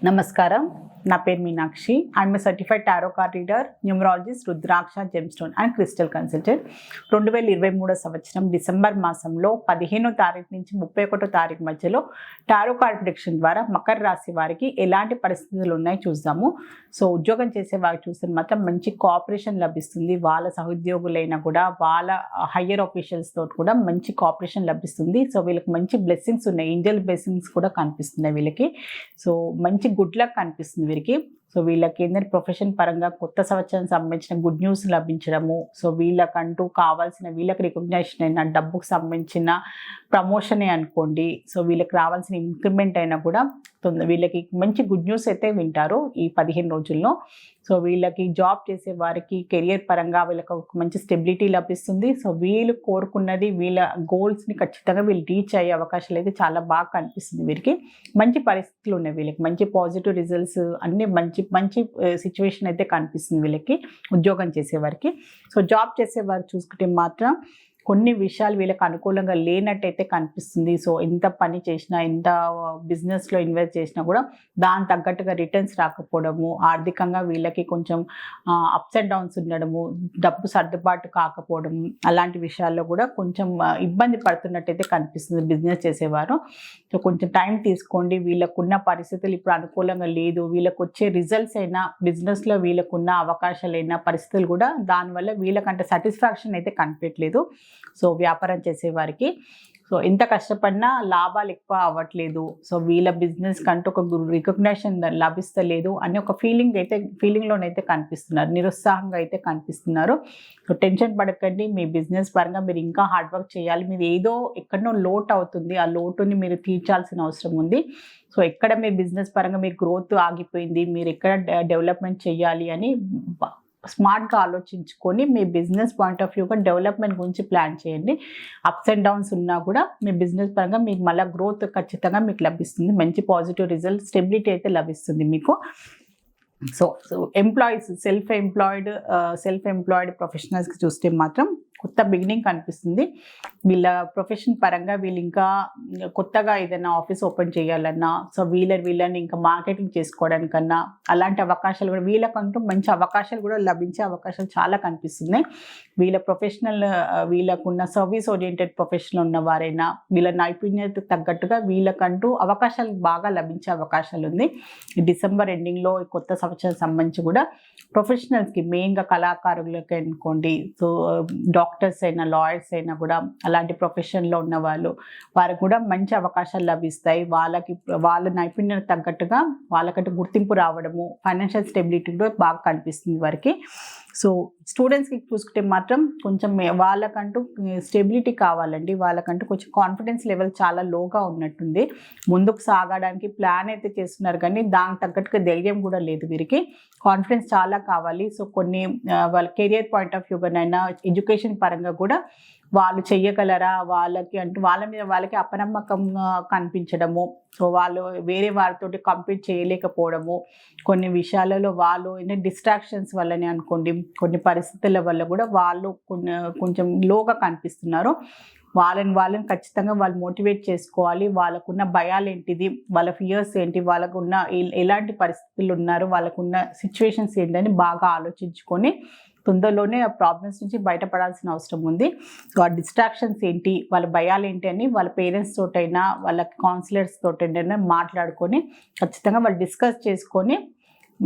నమస్కారం. నా పేరు Meenakshi. I'm a certified tarot card reader, numerologist, rudraksha, gemstone and crystal consultant. 2023 సంవత్సరం డిసెంబర్ మాసంలో 15వ తారీఖు నుంచి 31వ తారీఖు మధ్యలో టారో కార్డ్ ప్రిడిక్షన్ ద్వారా మకర రాశి వారికి ఎలాంటి పరిస్థితులు ఉన్నాయి చూద్దాము. సో ఉద్యోగం చేసే వారికి చూస్తే మాత్రం మంచి కోఆపరేషన్ లభిస్తుంది. వాళ్ళ సహోద్యోగులైనా కూడా వాళ్ళ హయ్యర్ ఆఫీషియల్స్ తోటి కూడా మంచి కోఆపరేషన్ లభిస్తుంది. సో వీళ్ళకి మంచి బ్లెస్సింగ్స్ ఉన్నాయి, ఏంజల్ బ్లెస్సింగ్స్ కూడా కనిపిస్తున్నాయి వీళ్ళకి. సో మంచి గుడ్ లక్ కనిపిస్తుంది వీరికి. సో వీళ్ళకి ఏంటంటే ప్రొఫెషన్ పరంగా కొత్త సంవత్సరం సంబంధించిన గుడ్ న్యూస్ లభించడము, సో వీళ్ళకంటూ కావాల్సిన వీళ్ళకి రికగ్నైజేషన్ అయినా, డబ్బుకు సంబంధించిన ప్రమోషనే అనుకోండి, సో వీళ్ళకి రావాల్సిన ఇంక్రిమెంట్ అయినా కూడా వీళ్ళకి మంచి గుడ్ న్యూస్ అయితే వింటారు ఈ 15 రోజుల్లో. సో వీళ్ళకి జాబ్ చేసే వారికి కెరియర్ పరంగా వీళ్ళకి ఒక మంచి స్టెబిలిటీ లభిస్తుంది. సో వీళ్ళు కోరుకున్నది, వీళ్ళ గోల్స్ని ఖచ్చితంగా వీళ్ళు రీచ్ అయ్యే అవకాశాలు అయితే చాలా బాగా కనిపిస్తుంది వీరికి. మంచి పరిస్థితులు ఉన్నాయి వీళ్ళకి, మంచి పాజిటివ్ రిజల్ట్స్ అన్నీ మంచి సిచ్యువేషన్ అయితే కనిపిస్తుంది వీళ్ళకి ఉద్యోగం చేసేవారికి. సో జాబ్ చేసేవారు చూసుకుంటే మాత్రం కొన్ని విషయాలు వీళ్ళకి అనుకూలంగా లేనట్టయితే కనిపిస్తుంది. సో ఎంత పని చేసినా, ఎంత బిజినెస్లో ఇన్వెస్ట్ చేసినా కూడా దాని తగ్గట్టుగా రిటర్న్స్ రాకపోవడము, ఆర్థికంగా వీళ్ళకి కొంచెం అప్స్ అండ్ డౌన్స్ ఉండడము, డబ్బు సర్దుబాటు కాకపోవడము, అలాంటి విషయాల్లో కూడా కొంచెం ఇబ్బంది పడుతున్నట్టయితే కనిపిస్తుంది బిజినెస్ చేసేవారు. సో కొంచెం టైం తీసుకోండి. వీళ్ళకున్న పరిస్థితులు ఇప్పుడు అనుకూలంగా లేదు, వీళ్ళకు వచ్చే రిజల్ట్స్ అయినా, బిజినెస్లో వీళ్ళకున్న అవకాశాలైనా, పరిస్థితులు కూడా దానివల్ల వీళ్ళకంటే సాటిస్ఫాక్షన్ అయితే కనిపించట్లేదు. సో వ్యాపారం చేసేవారికి సో ఎంత కష్టపడినా లాభాలు ఎక్కువ అవ్వట్లేదు. సో వీళ్ళ బిజినెస్ కంటూ ఒక రికగ్నేషన్ లభిస్తలేదు అని ఒక ఫీలింగ్లోనైతే కనిపిస్తున్నారు, నిరుత్సాహంగా అయితే కనిపిస్తున్నారు. సో టెన్షన్ పడకండి, మీ బిజినెస్ పరంగా మీరు ఇంకా హార్డ్ వర్క్ చేయాలి. మీరు ఏదో ఎక్కడనో లోటు అవుతుంది, ఆ లోటుని మీరు తీర్చాల్సిన అవసరం ఉంది. సో ఎక్కడ మీ బిజినెస్ పరంగా మీ గ్రోత్ ఆగిపోయింది, మీరు ఎక్కడ డెవలప్మెంట్ చేయాలి అని స్మార్ట్గా ఆలోచించుకొని మీ బిజినెస్ పాయింట్ ఆఫ్ వ్యూగా డెవలప్మెంట్ గురించి ప్లాన్ చేయండి. అప్స్ అండ్ డౌన్స్ ఉన్నా కూడా మీ బిజినెస్ పరంగా మీకు మళ్ళీ గ్రోత్ ఖచ్చితంగా మీకు లభిస్తుంది. మంచి పాజిటివ్ రిజల్ట్, స్టెబిలిటీ అయితే లభిస్తుంది మీకు. సో ఎంప్లాయీస్, సెల్ఫ్ ఎంప్లాయిడ్ ప్రొఫెషనల్స్కి చూస్తే మాత్రం కొత్త బిగినింగ్ కనిపిస్తుంది. వీళ్ళ ప్రొఫెషన్ పరంగా వీళ్ళు ఇంకా కొత్తగా ఏదైనా ఆఫీస్ ఓపెన్ చేయాలన్నా, సో వీళ్ళని ఇంకా మార్కెటింగ్ చేసుకోవడానికన్నా అలాంటి అవకాశాలు కూడా వీళ్ళకంటూ మంచి అవకాశాలు కూడా లభించే అవకాశాలు చాలా కనిపిస్తున్నాయి. వీళ్ళ ప్రొఫెషనల్, వీళ్ళకున్న సర్వీస్ ఓరియంటెడ్ ప్రొఫెషన్లో ఉన్న వారైనా వీళ్ళ నైపుణ్యతకు తగ్గట్టుగా వీళ్ళకంటూ అవకాశాలు బాగా లభించే అవకాశాలు ఉంది. ఈ డిసెంబర్ ఎండింగ్లో కొత్త సంవత్సరం సంబంధించి కూడా ప్రొఫెషనల్స్కి, మెయిన్గా కళాకారులకి అనుకోండి, సో డాక్టర్స్ అయినా, లాయర్స్ అయినా కూడా అలాంటి ప్రొఫెషన్లో ఉన్న వారికి కూడా మంచి అవకాశాలు లభిస్తాయి. వాళ్ళ నైపుణ్యత తగ్గట్టుగా వాళ్ళకంటే గుర్తింపు రావడము, ఫైనాన్షియల్ స్టెబిలిటీ కూడా బాగా కనిపిస్తుంది వారికి. సో స్టూడెంట్స్కి చూసుకుంటే మాత్రం కొంచెం వాళ్ళకంటూ స్టెబిలిటీ కావాలండి. వాళ్ళకంటూ కొంచెం కాన్ఫిడెన్స్ లెవెల్ చాలా లోగా ఉన్నట్టుంది. ముందుకు సాగడానికి ప్లాన్ అయితే చేస్తున్నారు కానీ దానికి తగ్గట్టుగా ధైర్యం కూడా లేదు వీరికి. కాన్ఫిడెన్స్ చాలా కావాలి. సో కొన్ని వాళ్ళ కెరియర్ పాయింట్ ఆఫ్ వ్యూగానైనా, ఎడ్యుకేషన్ పరంగా కూడా వాళ్ళు చెయ్యగలరా, వాళ్ళ మీద వాళ్ళకి అపనమ్మకంగా కనిపించడము, సో వాళ్ళు వేరే వారితోటి కంపీట్ చేయలేకపోవడము, కొన్ని విషయాలలో వాళ్ళు డిస్ట్రాక్షన్స్ వల్లనే అనుకోండి, కొన్ని పరిస్థితుల వల్ల కూడా వాళ్ళు కొంచెం లోగా కనిపిస్తున్నారు. వాళ్ళని ఖచ్చితంగా వాళ్ళు మోటివేట్ చేసుకోవాలి. వాళ్ళకున్న భయాలు ఏంటిది, వాళ్ళ ఫియర్స్ ఏంటి, వాళ్ళకున్న ఎలాంటి పరిస్థితులు ఉన్నారు, వాళ్ళకున్న సిచ్యువేషన్స్ ఏంటని బాగా ఆలోచించుకొని తొందరలోనే ఆ ప్రాబ్లమ్స్ నుంచి బయటపడాల్సిన అవసరం ఉంది. సో ఆ డిస్ట్రాక్షన్స్ ఏంటి, వాళ్ళ భయాలు ఏంటి అని వాళ్ళ పేరెంట్స్ తోటైనా, వాళ్ళ కౌన్సిలర్స్ తోటైనా మాట్లాడుకొని ఖచ్చితంగా వాళ్ళు డిస్కస్ చేసుకొని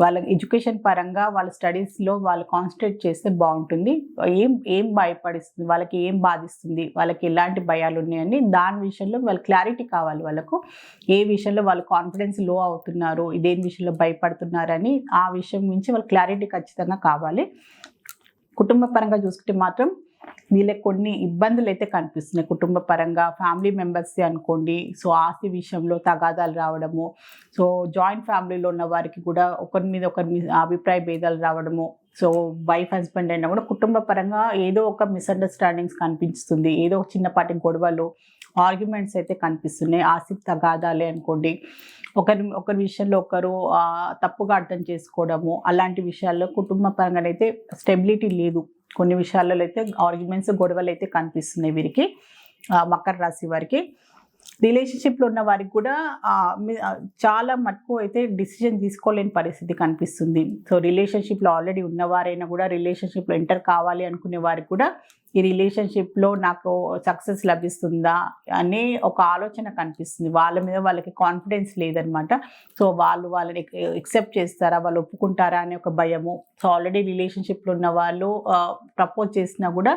వాళ్ళ ఎడ్యుకేషన్ పరంగా వాళ్ళ స్టడీస్లో వాళ్ళు కాన్సన్ట్రేట్ చేస్తే బాగుంటుంది. ఏం భయపడిస్తుంది, వాళ్ళకి ఏం బాధిస్తుంది, వాళ్ళకి ఎలాంటి భయాలు ఉన్నాయని దాని విషయంలో వాళ్ళ క్లారిటీ కావాలి. వాళ్ళకు ఏ విషయంలో వాళ్ళు కాన్ఫిడెన్స్ లో అవుతున్నారు, ఇదేం విషయంలో భయపడుతున్నారని ఆ విషయం నుంచి వాళ్ళ క్లారిటీ ఖచ్చితంగా కావాలి. కుటుంబ పరంగా చూసుకుంటే మాత్రం వీళ్ళకి కొన్ని ఇబ్బందులు అయితే కనిపిస్తున్నాయి. కుటుంబ పరంగా ఫ్యామిలీ మెంబర్స్ అనుకోండి, సో ఆస్తి విషయంలో తగాదాలు రావడము, సో జాయింట్ ఫ్యామిలీలో ఉన్న వారికి కూడా ఒకరి మీద అభిప్రాయ భేదాలు రావడము, సో వైఫ్ హస్బెండ్ అయినా కూడా కుటుంబ పరంగా ఏదో ఒక మిస్అండర్స్టాండింగ్స్ కనిపిస్తుంది. ఏదో ఒక చిన్నపాటి గొడవలు, ఆర్గ్యుమెంట్స్ అయితే కనిపిస్తున్నాయి. ఆస్తి తగాదాలే అనుకోండి, ఒకరి విషయంలో ఒకరు తప్పుగా అర్థం చేసుకోవడము, అలాంటి విషయాల్లో కుటుంబ పరంగా అయితే స్టెబిలిటీ లేదు. కొన్ని విషయాలలో అయితే ఆర్గ్యుమెంట్స్, గొడవలు అయితే కనిపిస్తున్నాయి వీరికి, మకర రాశి వారికి. రిలేషన్షిప్లో ఉన్న వారికి కూడా చాలా మటుకు అయితే డిసిజన్ తీసుకోలేని పరిస్థితి కనిపిస్తుంది. సో రిలేషన్షిప్లో ఆల్రెడీ ఉన్నవారైనా కూడా రిలేషన్షిప్లో ఎంటర్ కావాలి అనుకునే వారికి కూడా ఈ రిలేషన్షిప్లో నాకు సక్సెస్ లభిస్తుందా అనే ఒక ఆలోచన కనిపిస్తుంది. వాళ్ళ మీద వాళ్ళకి కాన్ఫిడెన్స్ లేదనమాట. సో వాళ్ళని ఎక్సెప్ట్ చేస్తారా, వాళ్ళు ఒప్పుకుంటారా అనే ఒక భయము. సో ఆల్రెడీ రిలేషన్షిప్లో ఉన్న వాళ్ళు ప్రపోజ్ చేసినా కూడా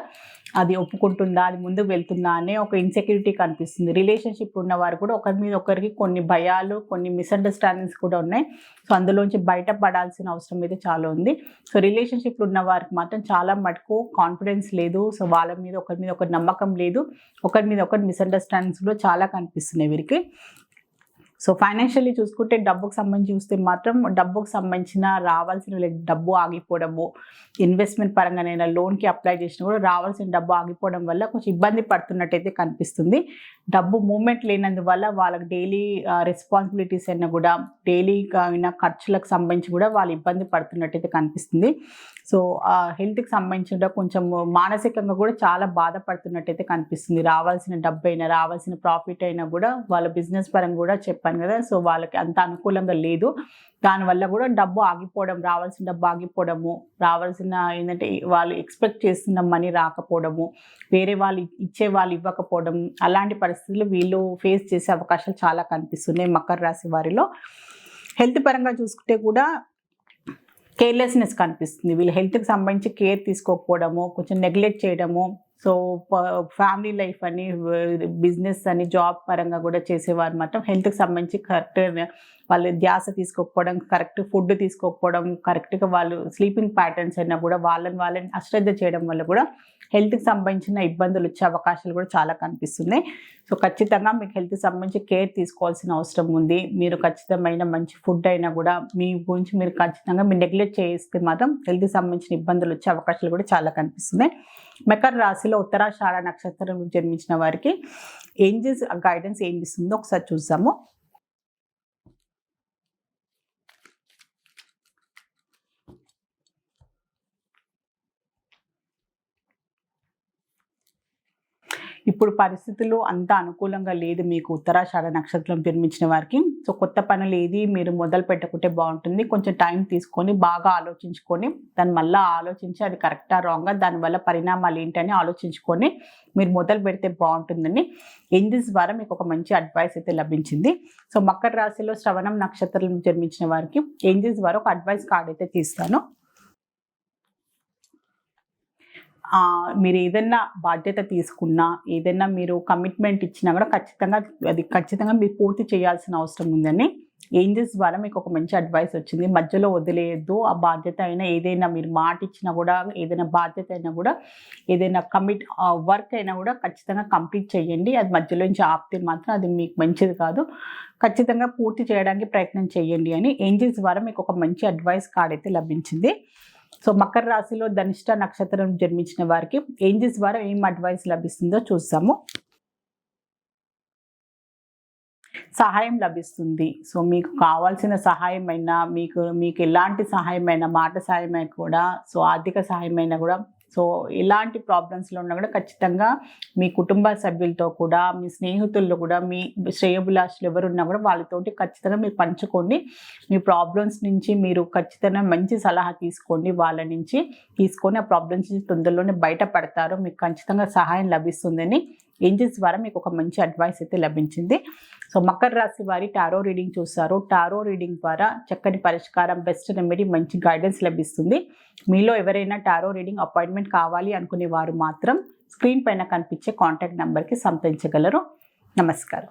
అది ఒప్పుకుంటుందా, అది ముందుకు వెళ్తుందా అనే ఒక ఇన్సెక్యూరిటీ కనిపిస్తుంది. రిలేషన్షిప్ ఉన్నవారు కూడా ఒకరి మీద ఒకరికి కొన్ని భయాలు, కొన్ని మిస్అండర్స్టాండింగ్స్ కూడా ఉన్నాయి. సో అందులోంచి బయటపడాల్సిన అవసరం అయితే చాలా ఉంది. సో రిలేషన్షిప్లో ఉన్న వారికి మాత్రం చాలా మటుకు కాన్ఫిడెన్స్ లేదు. సో వాళ్ళ మీద ఒకరి నమ్మకం లేదు. ఒకరి మీద ఒకరి మిస్అండర్స్టాండింగ్స్ కూడా చాలా కనిపిస్తున్నాయి వీరికి. సో ఫైనాన్షియల్లీ చూసుకుంటే డబ్బుకు సంబంధించి చూస్తే మాత్రం డబ్బుకు సంబంధించిన రావాల్సిన డబ్బు ఆగిపోవడము, ఇన్వెస్ట్మెంట్ పరంగానైనా లోన్కి అప్లై చేసినా కూడా రావాల్సిన డబ్బు ఆగిపోవడం వల్ల కొంచెం ఇబ్బంది పడుతున్నట్టయితే కనిపిస్తుంది. డబ్బు మూమెంట్ లేనందువల్ల వాళ్ళకి డైలీ రెస్పాన్సిబిలిటీస్ అయినా కూడా డైలీ అయినా ఖర్చులకు సంబంధించి కూడా వాళ్ళు ఇబ్బంది పడుతున్నట్టయితే కనిపిస్తుంది. సో హెల్త్కి సంబంధించిన కొంచెం మానసికంగా కూడా చాలా బాధపడుతున్నట్టయితే కనిపిస్తుంది. రావాల్సిన డబ్బు అయినా, రావాల్సిన ప్రాఫిట్ అయినా కూడా వాళ్ళ బిజినెస్ పరంగా కూడా చెప్పాను కదా, సో వాళ్ళకి అంత అనుకూలంగా లేదు. దానివల్ల కూడా డబ్బు ఆగిపోవడం, రావాల్సిన డబ్బు ఆగిపోవడము, రావాల్సిన ఏంటంటే వాళ్ళు ఎక్స్పెక్ట్ చేస్తున్న మనీ రాకపోవడము, వేరే వాళ్ళు ఇచ్చే వాళ్ళు ఇవ్వకపోవడం, అలాంటి పరిస్థితులు వీళ్ళు ఫేస్ చేసే అవకాశాలు చాలా కనిపిస్తున్నాయి మకర రాశి వారిలో. హెల్త్ పరంగా చూసుకుంటే కూడా కేర్లెస్నెస్ కనిపిస్తుంది. వీళ్ళు హెల్త్కి సంబంధించి కేర్ తీసుకోకపోవడము, కొంచెం నెగ్లెక్ట్ చేయడము. సో ఫ్యామిలీ లైఫ్ అని, బిజినెస్ అని, జాబ్ పరంగా కూడా చేసేవారు మాత్రం హెల్త్కి సంబంధించి కరెక్ట్ వాళ్ళు ధ్యాస తీసుకోకపోవడం, కరెక్ట్ ఫుడ్ తీసుకోకపోవడం, కరెక్ట్గా వాళ్ళు స్లీపింగ్ ప్యాటర్న్స్ అయినా కూడా వాళ్ళని అశ్రద్ధ చేయడం వల్ల కూడా హెల్త్కి సంబంధించిన ఇబ్బందులు వచ్చే అవకాశాలు కూడా చాలా కనిపిస్తున్నాయి. సో ఖచ్చితంగా మీకు హెల్త్కి సంబంధించి కేర్ తీసుకోవాల్సిన అవసరం ఉంది. మీరు ఖచ్చితమైన మంచి ఫుడ్ అయినా కూడా మీ గురించి మీరు ఖచ్చితంగా మీరు నెగ్లెక్ట్ చేస్తే మాత్రం హెల్త్కి సంబంధించిన ఇబ్బందులు వచ్చే అవకాశాలు కూడా చాలా కనిపిస్తున్నాయి. మకర రాశిలో ఉత్తరాషాఢ నక్షత్రం జన్మించిన వారికి ఏంజెల్స్ గైడెన్స్ ఏం ఇస్తుందో ఒకసారి చూసాము. ఇప్పుడు పరిస్థితులు అంత అనుకూలంగా లేదు మీకు ఉత్తరాషాఢ నక్షత్రం జన్మించిన వారికి. సో కొత్త పనులు ఏది మీరు మొదలు పెట్టకుంటే బాగుంటుంది. కొంచెం టైం తీసుకొని బాగా ఆలోచించుకొని దాన్ని మళ్ళీ ఆలోచించి అది కరెక్టా రాంగా, దానివల్ల పరిణామాలు ఏంటని ఆలోచించుకొని మీరు మొదలు పెడితే బాగుంటుందని ఏంజెల్స్ ద్వారా మీకు ఒక మంచి అడ్వైస్ అయితే లభించింది. సో మకర రాశిలో శ్రవణం నక్షత్రం జన్మించిన వారికి ఏంజెల్స్ ద్వారా ఒక అడ్వైస్ కార్డ్ అయితే తీస్తాను. మీరు ఏదైనా బాధ్యత తీసుకున్నా, ఏదైనా మీరు కమిట్మెంట్ ఇచ్చినా కూడా ఖచ్చితంగా మీరు పూర్తి చేయాల్సిన అవసరం ఉందని ఏంజెల్స్ ద్వారా మీకు ఒక మంచి అడ్వైస్ వచ్చింది. మధ్యలో వదిలేయద్దు. ఆ బాధ్యత అయినా ఏదైనా మీరు మాట ఇచ్చినా కూడా, ఏదైనా బాధ్యత అయినా కూడా, ఏదైనా వర్క్ అయినా కూడా ఖచ్చితంగా కంప్లీట్ చేయండి. అది మధ్యలోంచి ఆపితే మాత్రం అది మీకు మంచిది కాదు. ఖచ్చితంగా పూర్తి చేయడానికి ప్రయత్నం చేయండి అని ఏంజెల్స్ ద్వారా మీకు ఒక మంచి అడ్వైస్ కార్డ్ అయితే లభించింది. సో మకర రాశిలో ధనిష్ట నక్షత్రం జన్మించిన వారికి ఏంజెల్స్ ద్వారా ఏం అడ్వైస్ లభిస్తుందో చూస్తాము. సహాయం లభిస్తుంది. సో మీకు కావాల్సిన సహాయమైనా, మీకు ఎలాంటి సహాయమైనా, మాట సహాయమైనా కూడా, సో ఆర్థిక సహాయమైనా కూడా, సో ఎలాంటి ప్రాబ్లమ్స్లో ఉన్నా కూడా ఖచ్చితంగా మీ కుటుంబ సభ్యులతో కూడా, మీ స్నేహితుల్లో కూడా, మీ శ్రేయోభిలాషులు ఎవరున్నా కూడా వాళ్ళతోటి ఖచ్చితంగా మీరు పంచుకోండి. మీ ప్రాబ్లమ్స్ నుంచి మీరు ఖచ్చితంగా మంచి సలహా తీసుకోండి. వాళ్ళ నుంచి తీసుకొని ఆ ప్రాబ్లమ్స్ నుంచి తొందరలోనే బయటపడతారు. మీకు ఖచ్చితంగా సహాయం లభిస్తుందని ఏంజెల్స్ ద్వారా మీకు ఒక మంచి అడ్వైస్ అయితే లభించింది. సో మకర రాశి వారి టారో రీడింగ్ చూస్తారు. టారో రీడింగ్ ద్వారా చక్కని పరిష్కారం, బెస్ట్ రెమెడీ, మంచి గైడెన్స్ లభిస్తుంది. మీలో ఎవరైనా టారో రీడింగ్ అపాయింట్మెంట్ కావాలి అనుకునే వారు మాత్రం స్క్రీన్ పైన కనిపించే కాంటాక్ట్ నెంబర్కి సంప్రదించగలరు. నమస్కారం.